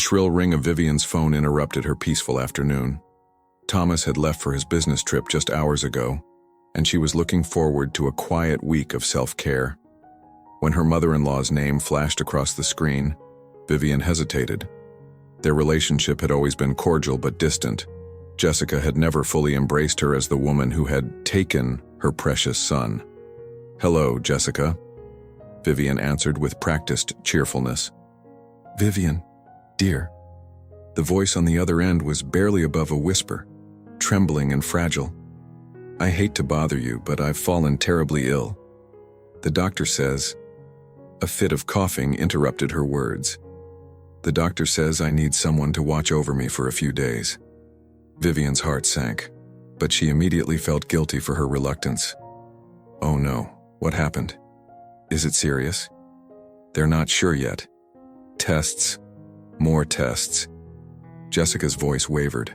shrill ring of Vivian's phone interrupted her peaceful afternoon. Thomas had left for his business trip just hours ago, and she was looking forward to a quiet week of self-care. When her mother-in-law's name flashed across the screen, Vivian hesitated. Their relationship had always been cordial but distant. Jessica had never fully embraced her as the woman who had taken her precious son. "Hello, Jessica," Vivian answered with practiced cheerfulness. "Vivian, dear." The voice on the other end was barely above a whisper, trembling and fragile. "I hate to bother you, but I've fallen terribly ill. The doctor says—" A fit of coughing interrupted her words. "The doctor says I need someone to watch over me for a few days." Vivian's heart sank, but she immediately felt guilty for her reluctance. "Oh no, what happened? Is it serious?" "They're not sure yet. Tests. More tests." Jessica's voice wavered.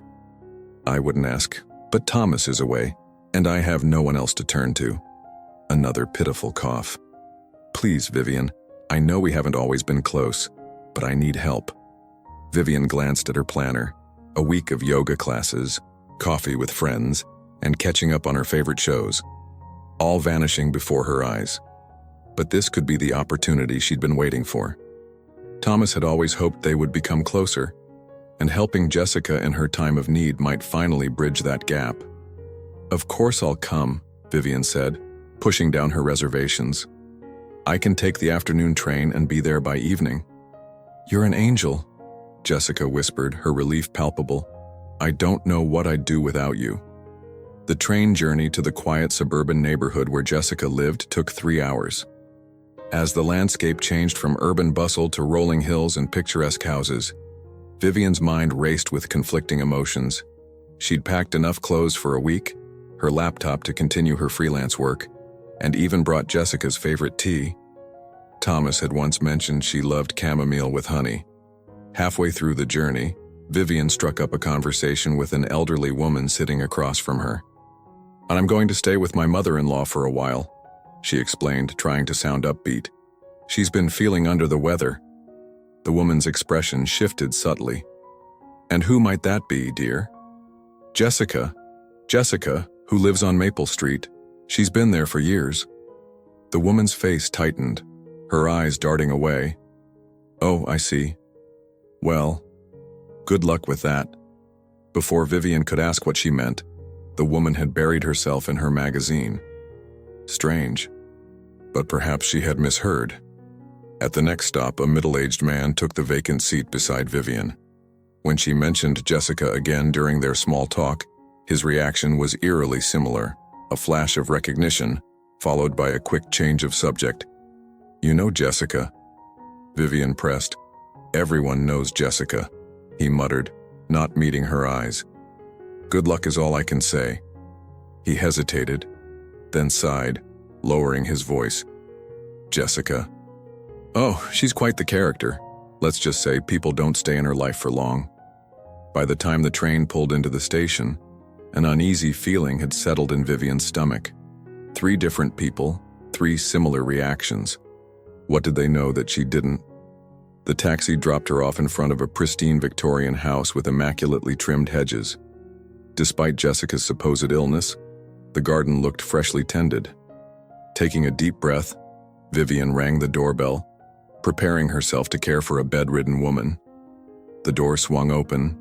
"I wouldn't ask, but Thomas is away, and I have no one else to turn to." Another pitiful cough. "Please, Vivian, I know we haven't always been close, but I need help." Vivian glanced at her planner. A week of yoga classes, coffee with friends, and catching up on her favorite shows, all vanishing before her eyes. But this could be the opportunity she'd been waiting for. Thomas had always hoped they would become closer, and helping Jessica in her time of need might finally bridge that gap. "Of course I'll come," Vivian said, pushing down her reservations. "I can take the afternoon train and be there by evening." "You're an angel," Jessica whispered, her relief palpable. "I don't know what I'd do without you." The train journey to the quiet suburban neighborhood where Jessica lived took 3 hours. As the landscape changed from urban bustle to rolling hills and picturesque houses, Vivian's mind raced with conflicting emotions. She'd packed enough clothes for a week, her laptop to continue her freelance work, and even brought Jessica's favorite tea. Thomas had once mentioned she loved chamomile with honey. Halfway through the journey, Vivian struck up a conversation with an elderly woman sitting across from her. "And I'm going to stay with my mother-in-law for a while," she explained, trying to sound upbeat. "She's been feeling under the weather." The woman's expression shifted subtly. "And who might that be, dear?" "Jessica. Jessica, who lives on Maple Street. She's been there for years." The woman's face tightened, her eyes darting away. "Oh, I see. Well, good luck with that." Before Vivian could ask what she meant, the woman had buried herself in her magazine. Strange, but perhaps she had misheard. At the next stop, a middle-aged man took the vacant seat beside Vivian. When she mentioned Jessica again during their small talk, his reaction was eerily similar, a flash of recognition, followed by a quick change of subject. "You know Jessica?" Vivian pressed. "Everyone knows Jessica," he muttered, not meeting her eyes. "Good luck is all I can say." He hesitated, then sighed, lowering his voice. "Jessica. Oh, she's quite the character. Let's just say people don't stay in her life for long." By the time the train pulled into the station, an uneasy feeling had settled in Vivian's stomach. 3 different people, 3 similar reactions. What did they know that she didn't? The taxi dropped her off in front of a pristine Victorian house with immaculately trimmed hedges. Despite Jessica's supposed illness, the garden looked freshly tended. Taking a deep breath, Vivian rang the doorbell, preparing herself to care for a bedridden woman. The door swung open,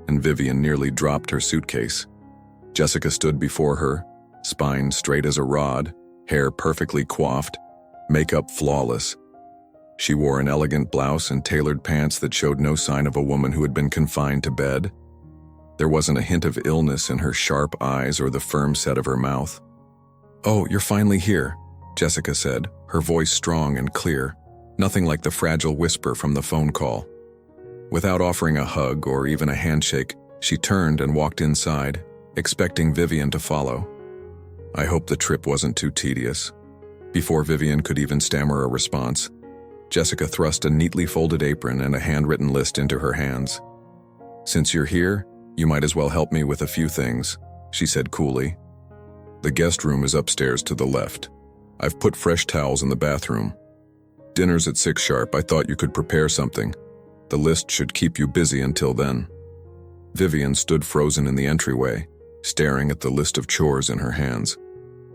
and Vivian nearly dropped her suitcase. Jessica stood before her, spine straight as a rod, hair perfectly coiffed, makeup flawless. She wore an elegant blouse and tailored pants that showed no sign of a woman who had been confined to bed. There wasn't a hint of illness in her sharp eyes or the firm set of her mouth. "Oh, you're finally here," Jessica said, her voice strong and clear, nothing like the fragile whisper from the phone call. Without offering a hug or even a handshake, she turned and walked inside, expecting Vivian to follow. "I hope the trip wasn't too tedious." Before Vivian could even stammer a response, Jessica thrust a neatly folded apron and a handwritten list into her hands. "Since you're here, you might as well help me with a few things," she said coolly. "The guest room is upstairs to the left. I've put fresh towels in the bathroom. Dinner's at 6 sharp. I thought you could prepare something." The list should keep you busy until then. Vivian stood frozen in the entryway, staring at the list of chores in her hands.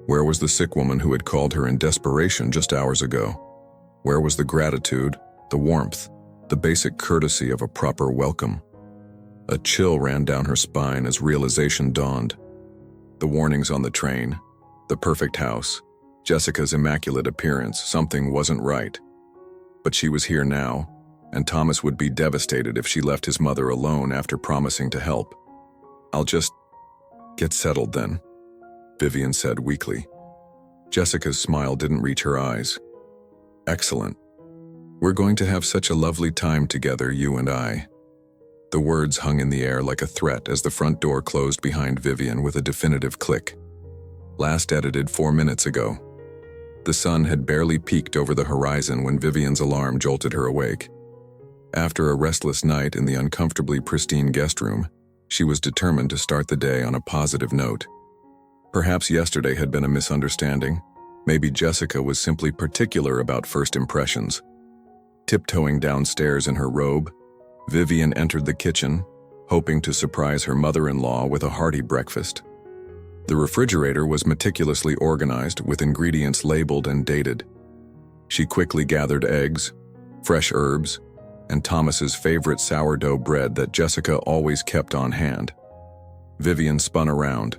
Where was the sick woman who had called her in desperation just hours ago? Where was the gratitude, the warmth, the basic courtesy of a proper welcome? A chill ran down her spine as realization dawned. The warnings on the train, the perfect house, Jessica's immaculate appearance, something wasn't right. But she was here now, and Thomas would be devastated if she left his mother alone after promising to help. "I'll just get settled then," Vivian said weakly. Jessica's smile didn't reach her eyes. "Excellent. We're going to have such a lovely time together, you and I." The words hung in the air like a threat as the front door closed behind Vivian with a definitive click. Last edited 4 minutes ago. The sun had barely peeked over the horizon when Vivian's alarm jolted her awake. After a restless night in the uncomfortably pristine guest room, she was determined to start the day on a positive note. Perhaps yesterday had been a misunderstanding. Maybe Jessica was simply particular about first impressions. Tiptoeing downstairs in her robe, Vivian entered the kitchen, hoping to surprise her mother-in-law with a hearty breakfast. The refrigerator was meticulously organized with ingredients labeled and dated. She quickly gathered eggs, fresh herbs, and Thomas's favorite sourdough bread that Jessica always kept on hand. Vivian spun around.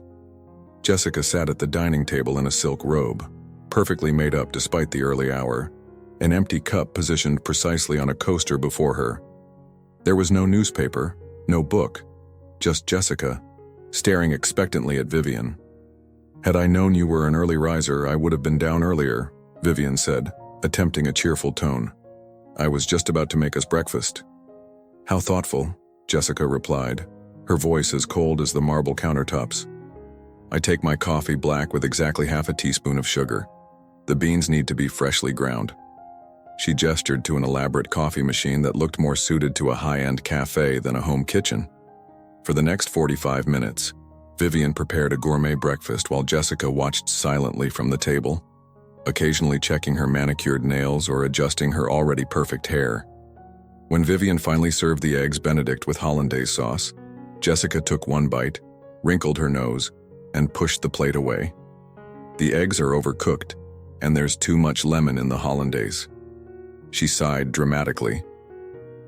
Jessica sat at the dining table in a silk robe, perfectly made up despite the early hour, an empty cup positioned precisely on a coaster before her. There was no newspaper, no book, just Jessica, staring expectantly at Vivian. "Had I known you were an early riser, I would have been down earlier," Vivian said, attempting a cheerful tone. "I was just about to make us breakfast." "How thoughtful," Jessica replied, her voice as cold as the marble countertops. "I take my coffee black with exactly half a teaspoon of sugar. The beans need to be freshly ground." She gestured to an elaborate coffee machine that looked more suited to a high-end cafe than a home kitchen. For the next 45 minutes, Vivian prepared a gourmet breakfast while Jessica watched silently from the table, occasionally checking her manicured nails or adjusting her already perfect hair. When Vivian finally served the eggs Benedict with hollandaise sauce, Jessica took one bite, wrinkled her nose, and pushed the plate away. "The eggs are overcooked, and there's too much lemon in the hollandaise." She sighed dramatically.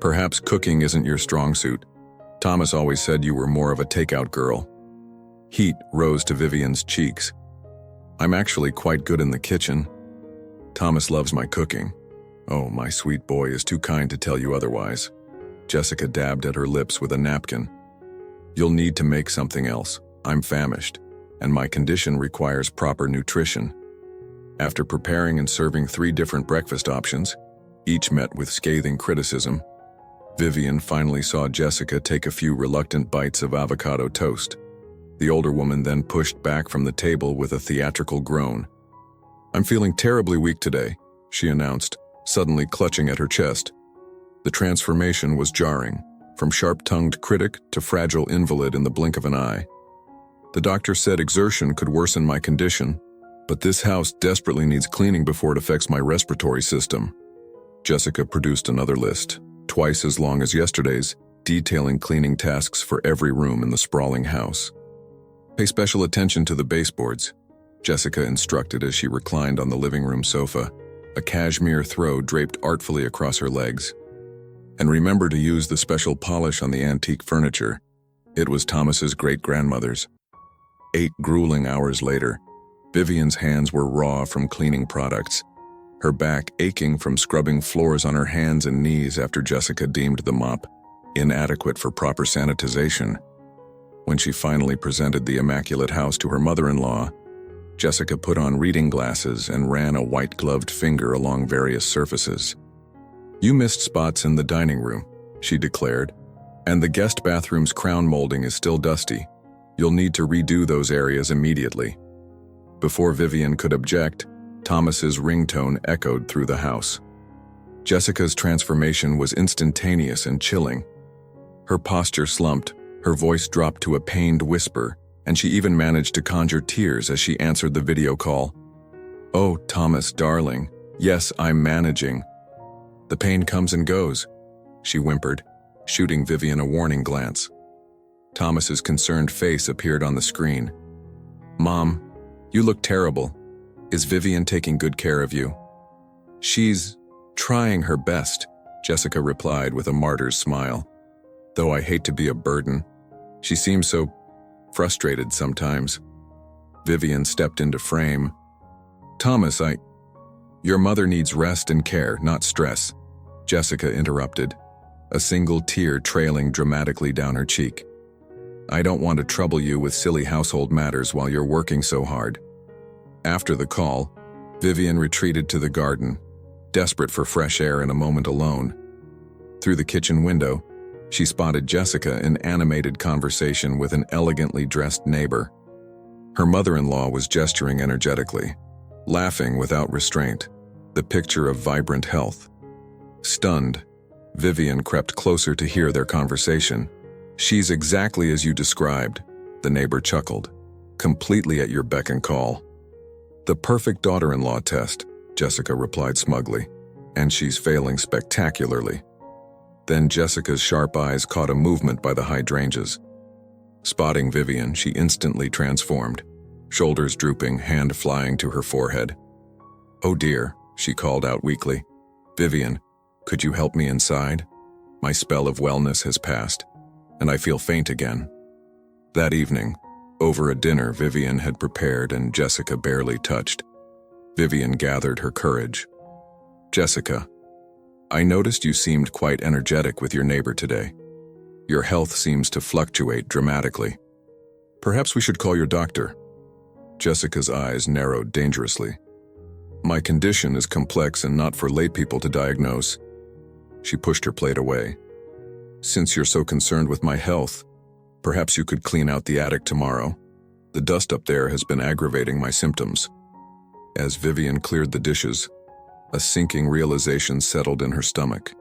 "Perhaps cooking isn't your strong suit. Thomas always said you were more of a takeout girl." Heat rose to Vivian's cheeks. "I'm actually quite good in the kitchen. Thomas loves my cooking." "Oh, my sweet boy is too kind to tell you otherwise." Jessica dabbed at her lips with a napkin. "You'll need to make something else. I'm famished, and my condition requires proper nutrition." After preparing and serving 3 different breakfast options, each met with scathing criticism, Vivian finally saw Jessica take a few reluctant bites of avocado toast. The older woman then pushed back from the table with a theatrical groan. "I'm feeling terribly weak today," she announced, suddenly clutching at her chest. The transformation was jarring, from sharp-tongued critic to fragile invalid in the blink of an eye. "The doctor said exertion could worsen my condition, but this house desperately needs cleaning before it affects my respiratory system." Jessica produced another list, twice as long as yesterday's, detailing cleaning tasks for every room in the sprawling house. "Pay special attention to the baseboards," Jessica instructed as she reclined on the living room sofa, a cashmere throw draped artfully across her legs. "And remember to use the special polish on the antique furniture. It was Thomas's great-grandmother's." 8 grueling hours later, Vivian's hands were raw from cleaning products, her back aching from scrubbing floors on her hands and knees after Jessica deemed the mop inadequate for proper sanitization. When she finally presented the immaculate house to her mother-in-law, Jessica put on reading glasses and ran a white-gloved finger along various surfaces. "You missed spots in the dining room," she declared, "and the guest bathroom's crown molding is still dusty. You'll need to redo those areas immediately." Before Vivian could object, Thomas's ringtone echoed through the house. Jessica's transformation was instantaneous and chilling. Her posture slumped, her voice dropped to a pained whisper, and she even managed to conjure tears as she answered the video call. "Oh, Thomas, darling, yes, I'm managing. The pain comes and goes. she whimpered, shooting Vivian a warning glance. Thomas's concerned face appeared on the screen. "Mom, you look terrible. Is Vivian taking good care of you?" "She's trying her best," Jessica replied with a martyr's smile. "Though I hate to be a burden. She seems so frustrated sometimes." Vivian stepped into frame. "Thomas, Your mother needs rest and care, not stress," Jessica interrupted, a single tear trailing dramatically down her cheek. "I don't want to trouble you with silly household matters while you're working so hard." After the call, Vivian retreated to the garden, desperate for fresh air and a moment alone. Through the kitchen window, she spotted Jessica in animated conversation with an elegantly dressed neighbor. Her mother-in-law was gesturing energetically, laughing without restraint, the picture of vibrant health. Stunned, Vivian crept closer to hear their conversation. "She's exactly as you described," the neighbor chuckled, "completely at your beck and call." "The perfect daughter-in-law test," Jessica replied smugly, "and she's failing spectacularly." Then Jessica's sharp eyes caught a movement by the hydrangeas. Spotting Vivian, she instantly transformed, shoulders drooping, hand flying to her forehead. "Oh dear," she called out weakly. "Vivian, could you help me inside? My spell of wellness has passed, and I feel faint again." That evening, over a dinner Vivian had prepared and Jessica barely touched, Vivian gathered her courage. "Jessica, I noticed you seemed quite energetic with your neighbor today. Your health seems to fluctuate dramatically. Perhaps we should call your doctor." Jessica's eyes narrowed dangerously. "My condition is complex and not for laypeople to diagnose." She pushed her plate away. "Since you're so concerned with my health, perhaps you could clean out the attic tomorrow. The dust up there has been aggravating my symptoms." As Vivian cleared the dishes, a sinking realization settled in her stomach.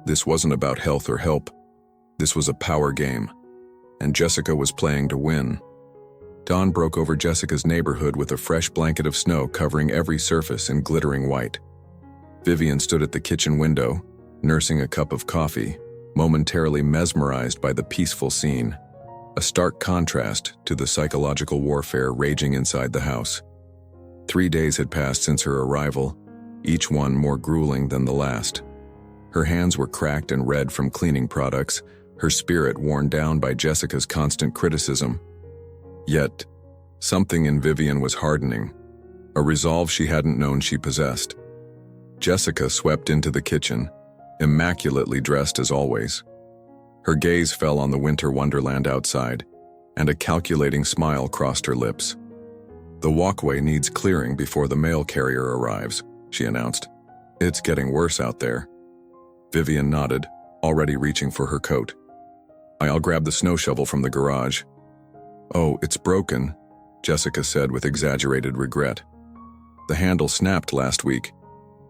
This wasn't about health or help. This was a power game, and Jessica was playing to win. Dawn broke over Jessica's neighborhood with a fresh blanket of snow covering every surface in glittering white. Vivian stood at the kitchen window, nursing a cup of coffee, momentarily mesmerized by the peaceful scene, a stark contrast to the psychological warfare raging inside the house. 3 days had passed since her arrival, each one more grueling than the last. Her hands were cracked and red from cleaning products, her spirit worn down by Jessica's constant criticism. Yet, something in Vivian was hardening, a resolve she hadn't known she possessed. Jessica swept into the kitchen, immaculately dressed as always. Her gaze fell on the winter wonderland outside, and a calculating smile crossed her lips. "The walkway needs clearing before the mail carrier arrives," she announced. "It's getting worse out there." Vivian nodded, already reaching for her coat. "I'll grab the snow shovel from the garage." "Oh, it's broken," Jessica said with exaggerated regret. "The handle snapped last week.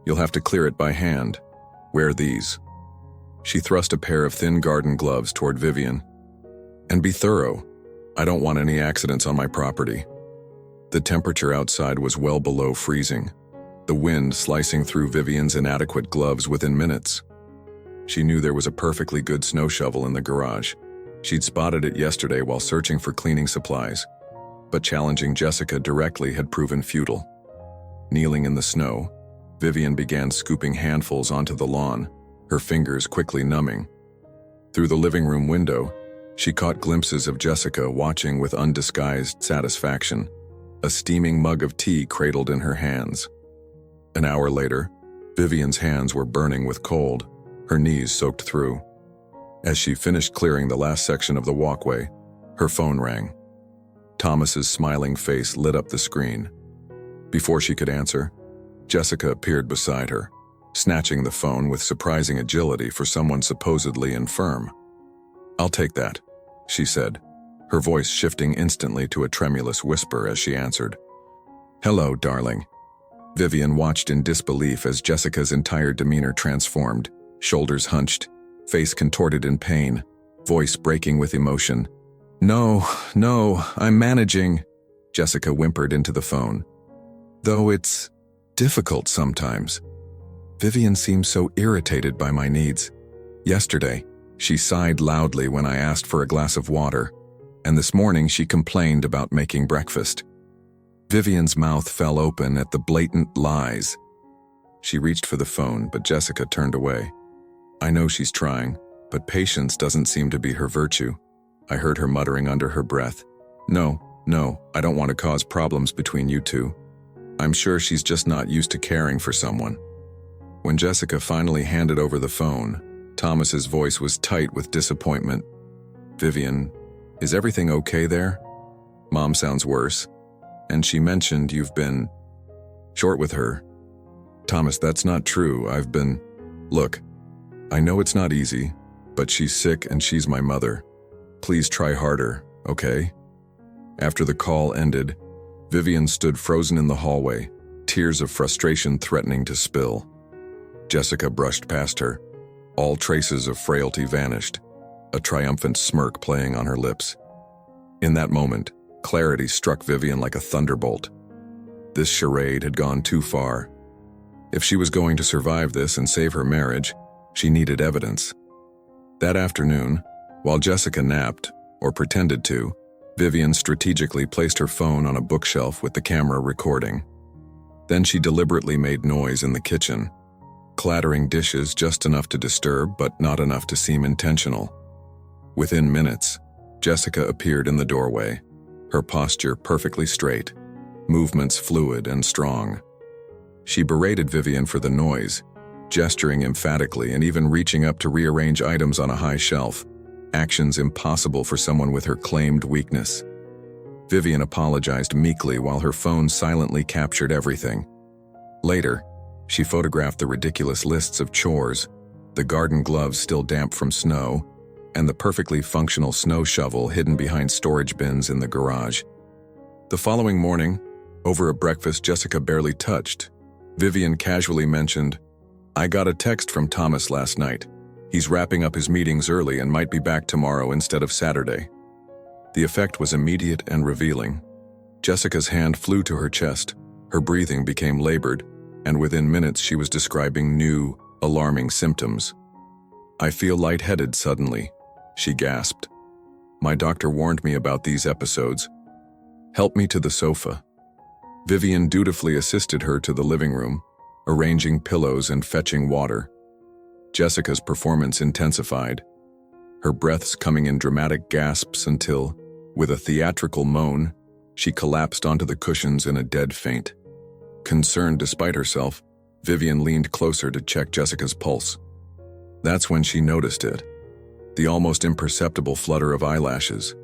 You'll have to clear it by hand. Wear these." She thrust a pair of thin garden gloves toward Vivian. "And be thorough. I don't want any accidents on my property." The temperature outside was well below freezing, the wind slicing through Vivian's inadequate gloves within minutes. She knew there was a perfectly good snow shovel in the garage. She'd spotted it yesterday while searching for cleaning supplies, but challenging Jessica directly had proven futile. Kneeling in the snow, Vivian began scooping handfuls onto the lawn, her fingers quickly numbing. Through the living room window, she caught glimpses of Jessica watching with undisguised satisfaction, a steaming mug of tea cradled in her hands. An hour later, Vivian's hands were burning with cold, her knees soaked through. As she finished clearing the last section of the walkway, her phone rang. Thomas's smiling face lit up the screen. Before she could answer, Jessica appeared beside her, snatching the phone with surprising agility for someone supposedly infirm. "I'll take that," she said, her voice shifting instantly to a tremulous whisper as she answered. "Hello, darling." Vivian watched in disbelief as Jessica's entire demeanor transformed, shoulders hunched, face contorted in pain, voice breaking with emotion. No, I'm managing," Jessica whimpered into the phone. "Though it's difficult sometimes. Vivian seems so irritated by my needs. Yesterday, she sighed loudly when I asked for a glass of water, and this morning she complained about making breakfast. Vivian's mouth fell open at the blatant lies. She reached for the phone, but Jessica turned away. I know she's trying, but patience doesn't seem to be her virtue. I heard her muttering under her breath. No, I don't want to cause problems between you two. I'm sure she's just not used to caring for someone. When Jessica finally handed over the phone, Thomas's voice was tight with disappointment. Vivian, is everything okay there? Mom sounds worse, and she mentioned you've been short with her. Thomas, that's not true. Look, I know it's not easy, but she's sick and she's my mother. Please try harder, okay? After the call ended, Vivian stood frozen in the hallway, tears of frustration threatening to spill. Jessica brushed past her. All traces of frailty vanished, a triumphant smirk playing on her lips. In that moment, clarity struck Vivian like a thunderbolt. This charade had gone too far. If she was going to survive this and save her marriage, she needed evidence. That afternoon, while Jessica napped, or pretended to, Vivian strategically placed her phone on a bookshelf with the camera recording. Then she deliberately made noise in the kitchen, clattering dishes just enough to disturb but not enough to seem intentional. Within minutes, Jessica appeared in the doorway, her posture perfectly straight, movements fluid and strong. She berated Vivian for the noise, gesturing emphatically and even reaching up to rearrange items on a high shelf, actions impossible for someone with her claimed weakness. Vivian apologized meekly while her phone silently captured everything. Later, she photographed the ridiculous lists of chores, the garden gloves still damp from snow, and the perfectly functional snow shovel hidden behind storage bins in the garage. The following morning, over a breakfast Jessica barely touched, Vivian casually mentioned, I got a text from Thomas last night. He's wrapping up his meetings early and might be back tomorrow instead of Saturday. The effect was immediate and revealing. Jessica's hand flew to her chest, her breathing became labored, and within minutes she was describing new, alarming symptoms. I feel lightheaded suddenly, she gasped. My doctor warned me about these episodes. Help me to the sofa. Vivian dutifully assisted her to the living room, arranging pillows and fetching water. Jessica's performance intensified, her breaths coming in dramatic gasps until, with a theatrical moan, she collapsed onto the cushions in a dead faint. Concerned despite herself, Vivian leaned closer to check Jessica's pulse. That's when she noticed it. The almost imperceptible flutter of eyelashes,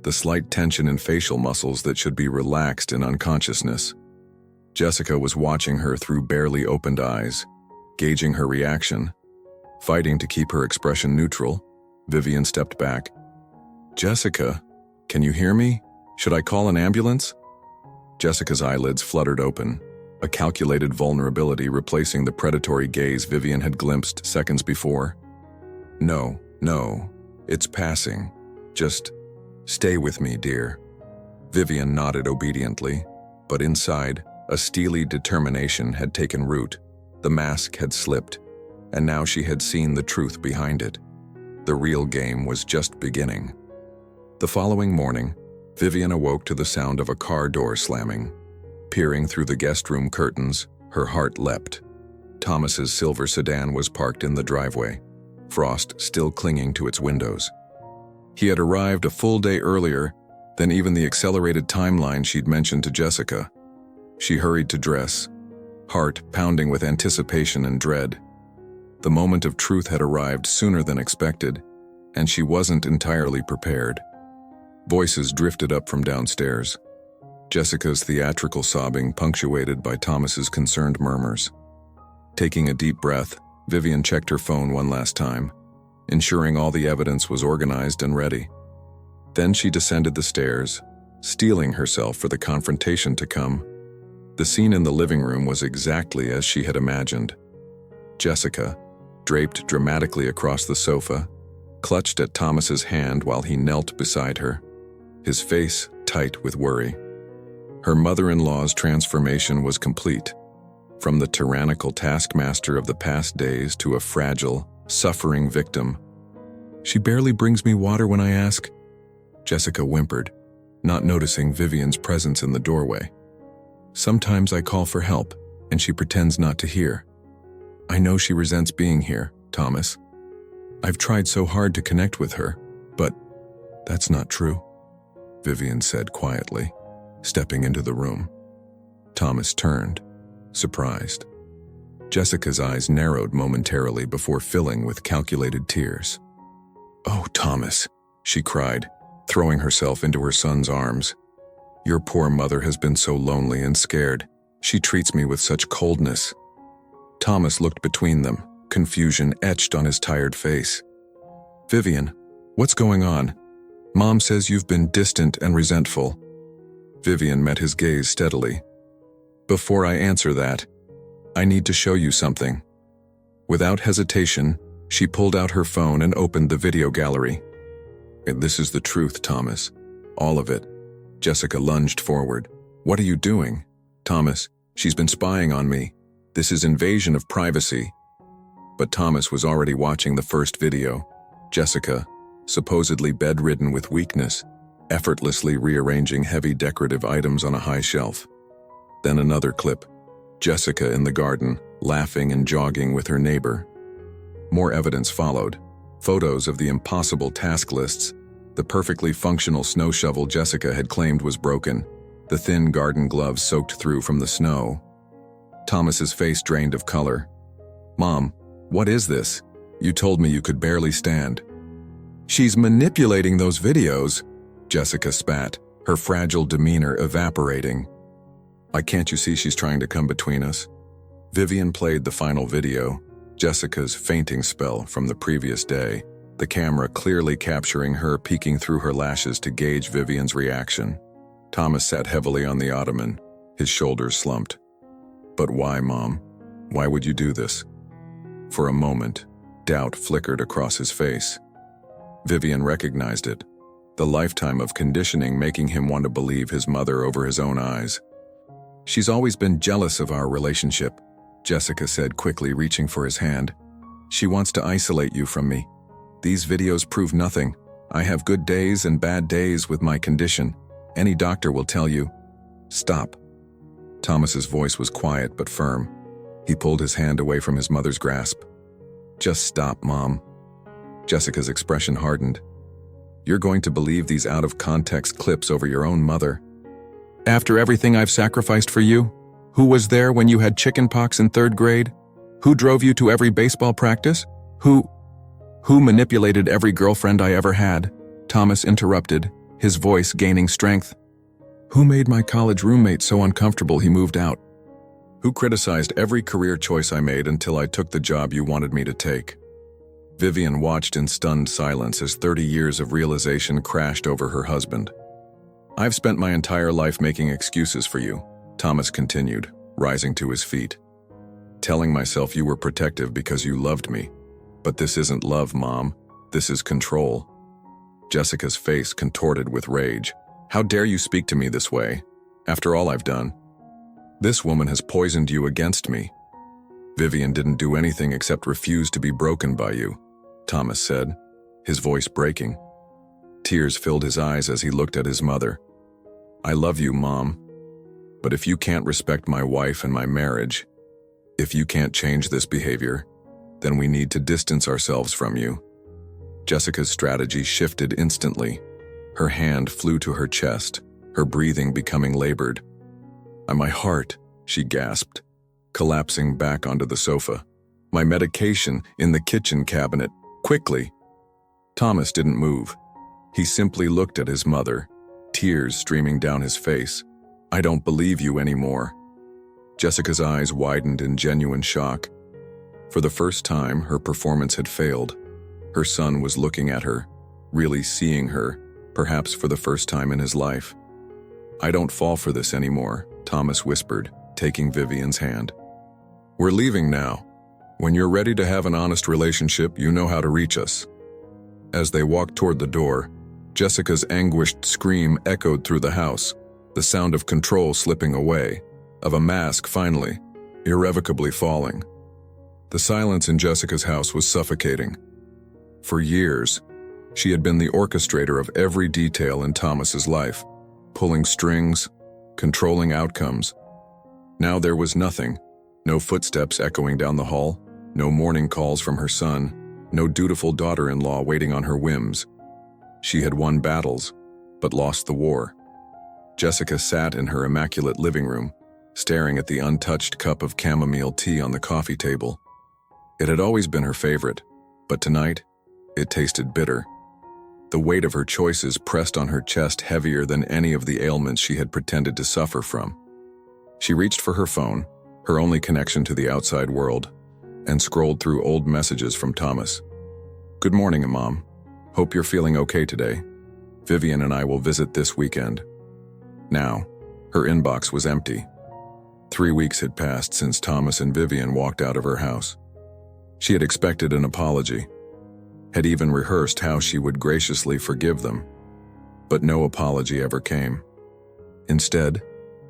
the slight tension in facial muscles that should be relaxed in unconsciousness. Jessica was watching her through barely opened eyes, gauging her reaction. Fighting to keep her expression neutral, Vivian stepped back. Jessica, can you hear me? Should I call an ambulance? Jessica's eyelids fluttered open, a calculated vulnerability replacing the predatory gaze Vivian had glimpsed seconds before. No, it's passing. Just stay with me, dear. Vivian nodded obediently, but inside, a steely determination had taken root. The mask had slipped, and now she had seen the truth behind it. The real game was just beginning. The following morning, Vivian awoke to the sound of a car door slamming. Peering through the guest room curtains, her heart leapt. Thomas's silver sedan was parked in the driveway, frost still clinging to its windows. He had arrived a full day earlier than even the accelerated timeline she'd mentioned to Jessica. She hurried to dress, heart pounding with anticipation and dread. The moment of truth had arrived sooner than expected, and she wasn't entirely prepared. Voices drifted up from downstairs. Jessica's theatrical sobbing punctuated by Thomas's concerned murmurs. Taking a deep breath, Vivian checked her phone one last time, ensuring all the evidence was organized and ready. Then she descended the stairs, steeling herself for the confrontation to come. The scene in the living room was exactly as she had imagined. Jessica, draped dramatically across the sofa, clutched at Thomas's hand while he knelt beside her, his face tight with worry. Her mother-in-law's transformation was complete, from the tyrannical taskmaster of the past days to a fragile, suffering victim. She barely brings me water when I ask. Jessica whimpered, not noticing Vivian's presence in the doorway. Sometimes I call for help, and she pretends not to hear. I know she resents being here, Thomas. I've tried so hard to connect with her, but that's not true, Vivian said quietly, stepping into the room. Thomas turned, surprised. Jessica's eyes narrowed momentarily before filling with calculated tears. "Oh, Thomas," she cried, throwing herself into her son's arms. "Your poor mother has been so lonely and scared. She treats me with such coldness." Thomas looked between them, confusion etched on his tired face. "Vivian, what's going on? Mom says you've been distant and resentful." Vivian met his gaze steadily. "Before I answer that, I need to show you something." Without hesitation, she pulled out her phone and opened the video gallery. "And this is the truth, Thomas. All of it." Jessica lunged forward. "What are you doing?" "Thomas, she's been spying on me. This is invasion of privacy." But Thomas was already watching the first video. Jessica, supposedly bedridden with weakness, effortlessly rearranging heavy decorative items on a high shelf. Then another clip. Jessica in the garden, laughing and jogging with her neighbor. More evidence followed. Photos of the impossible task lists, the perfectly functional snow shovel Jessica had claimed was broken, the thin garden gloves soaked through from the snow. Thomas's face drained of color. "Mom, what is this? You told me you could barely stand." "She's manipulating those videos," Jessica spat, her fragile demeanor evaporating. "Why can't you see she's trying to come between us?" Vivian played the final video, Jessica's fainting spell from the previous day, the camera clearly capturing her peeking through her lashes to gauge Vivian's reaction. Thomas sat heavily on the ottoman, his shoulders slumped. "But why, Mom? Why would you do this?" For a moment, doubt flickered across his face. Vivian recognized it, the lifetime of conditioning making him want to believe his mother over his own eyes. "She's always been jealous of our relationship," Jessica said quickly, reaching for his hand. "She wants to isolate you from me. These videos prove nothing. I have good days and bad days with my condition. Any doctor will tell you." "Stop." Thomas's voice was quiet but firm. He pulled his hand away from his mother's grasp. "Just stop, Mom." Jessica's expression hardened. "You're going to believe these out-of-context clips over your own mother. After everything I've sacrificed for you? Who was there when you had chickenpox in 3rd grade? Who drove you to every baseball practice? Who manipulated every girlfriend I ever had?" Thomas interrupted, his voice gaining strength. "Who made my college roommate so uncomfortable he moved out? Who criticized every career choice I made until I took the job you wanted me to take?" Vivian watched in stunned silence as 30 years of realization crashed over her husband. "I've spent my entire life making excuses for you," Thomas continued, rising to his feet. "Telling myself you were protective because you loved me. But this isn't love, Mom. This is control." Jessica's face contorted with rage. "How dare you speak to me this way, after all I've done? This woman has poisoned you against me." "Vivian didn't do anything except refuse to be broken by you," Thomas said, his voice breaking. Tears filled his eyes as he looked at his mother. "I love you, Mom. But if you can't respect my wife and my marriage, if you can't change this behavior, then we need to distance ourselves from you." Jessica's strategy shifted instantly. Her hand flew to her chest, her breathing becoming labored. "My heart," she gasped, collapsing back onto the sofa. "My medication in the kitchen cabinet. Quickly." Thomas didn't move. He simply looked at his mother, tears streaming down his face. "I don't believe you anymore." Jessica's eyes widened in genuine shock. For the first time, her performance had failed. Her son was looking at her, really seeing her, perhaps for the first time in his life. "I don't fall for this anymore," Thomas whispered, taking Vivian's hand. "We're leaving now. When you're ready to have an honest relationship, you know how to reach us." As they walked toward the door, Jessica's anguished scream echoed through the house, the sound of control slipping away, of a mask finally, irrevocably falling. The silence in Jessica's house was suffocating. For years, she had been the orchestrator of every detail in Thomas's life, pulling strings, controlling outcomes. Now there was nothing, no footsteps echoing down the hall, no morning calls from her son, no dutiful daughter-in-law waiting on her whims. She had won battles, but lost the war. Jessica sat in her immaculate living room, staring at the untouched cup of chamomile tea on the coffee table. It had always been her favorite, but tonight, it tasted bitter. The weight of her choices pressed on her chest heavier than any of the ailments she had pretended to suffer from. She reached for her phone, her only connection to the outside world, and scrolled through old messages from Thomas. "Good morning, Mom. Hope you're feeling okay today. Vivian and I will visit this weekend." Now, her inbox was empty. 3 weeks had passed since Thomas and Vivian walked out of her house. She had expected an apology, had even rehearsed how she would graciously forgive them. But no apology ever came. Instead,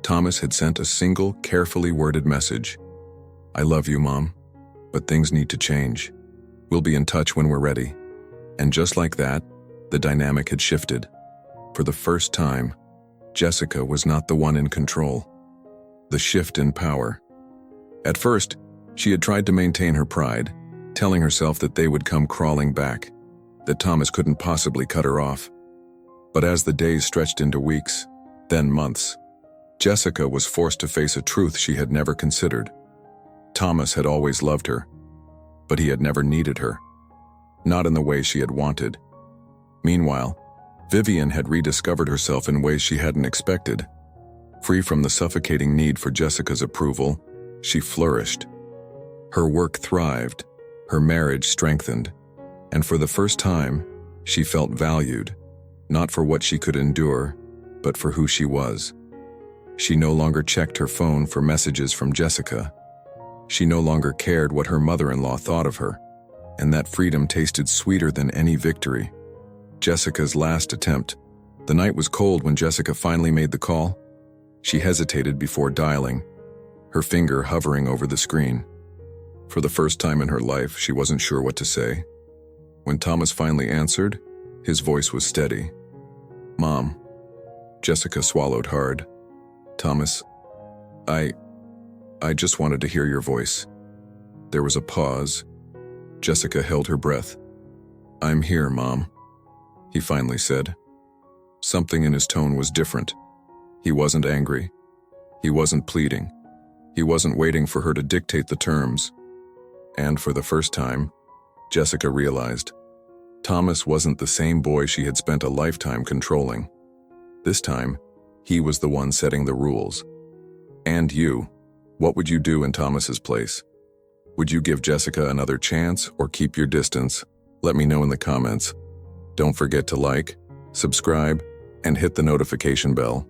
Thomas had sent a single, carefully worded message. "I love you, Mom, but things need to change. We'll be in touch when we're ready." And just like that, the dynamic had shifted. For the first time, Jessica was not the one in control. The shift in power. At first, she had tried to maintain her pride, telling herself that they would come crawling back, that Thomas couldn't possibly cut her off. But as the days stretched into weeks, then months, Jessica was forced to face a truth she had never considered. Thomas had always loved her, but he had never needed her. Not in the way she had wanted. Meanwhile, Vivian had rediscovered herself in ways she hadn't expected. Free from the suffocating need for Jessica's approval, she flourished. Her work thrived, her marriage strengthened, and for the first time, she felt valued, not for what she could endure, but for who she was. She no longer checked her phone for messages from Jessica. She no longer cared what her mother-in-law thought of her, and that freedom tasted sweeter than any victory. Jessica's last attempt. The night was cold when Jessica finally made the call. She hesitated before dialing, her finger hovering over the screen. For the first time in her life, she wasn't sure what to say. When Thomas finally answered, his voice was steady. "Mom." Jessica swallowed hard. "Thomas, I just wanted to hear your voice." There was a pause. Jessica held her breath. "I'm here, Mom," he finally said. Something in his tone was different. He wasn't angry. He wasn't pleading. He wasn't waiting for her to dictate the terms. And for the first time, Jessica realized Thomas wasn't the same boy she had spent a lifetime controlling. This time, he was the one setting the rules. And you, what would you do in Thomas's place? Would you give Jessica another chance or keep your distance? Let me know in the comments. Don't forget to like, subscribe, and hit the notification bell.